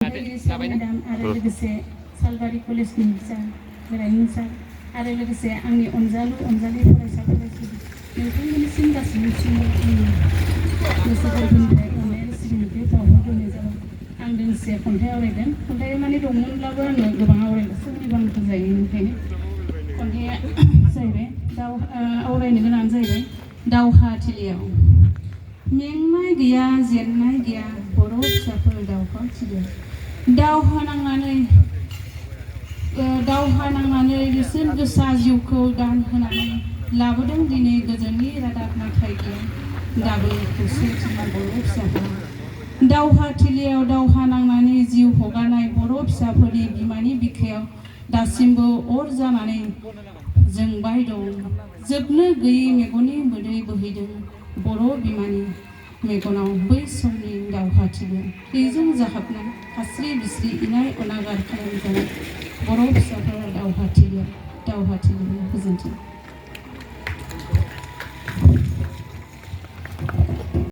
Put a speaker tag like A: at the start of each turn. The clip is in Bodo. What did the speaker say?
A: मेडाम आरो लोगोसे सालबारि कलेजनि गोरायुं सार आरो लोगोसे आंनि अनजालु फरायसा फरायसुलि नोंथांमोननिसिम गासैनिसिम आंनि गोसो गोरबोनिफ्राय अननाय आरो सिबिनायखौ बावहरग्रोनाय जाबाय। आं दोंसे खन्थाइ आवरायगोन। खन्थाइ माने दंमोनब्लाबो आङो गोबां आवरायनो समनिबो आंखाल जायो, ओंखायनो खन्थाइया जाहैबाय आवरायनो गोनां जाहैबाय दावहा थिलियाव। मेंनाय गैया जेननाय गैया बर' फिसाफोर दावहा थिलियाव। दावहा नांनानै बेसेन गोसा जिउखौ दान होनानै लाबोदों दिनै गोजोननि रादाब, नाथाय गैया दाबो खौसेथिना बर' फिसाफोरा। दावहा थिलियाव दावहा नांनानै जिउ हगारनाय बर' फिसाफोरनि बिमानि बिखायाव दासिमबो अर जानानै जोंबाय दं। जोबनो गैयै मेगननि मोदै बोहैदों बर' बिमानि मेगनाव बै समनि दावहा थिलियाव। थैजों जाहाबनाय खास्रि बिस्रि इनाय अनागार खालामजानाय बर' फिसाफोरा दावहा थिलियाव गोजोन्थों।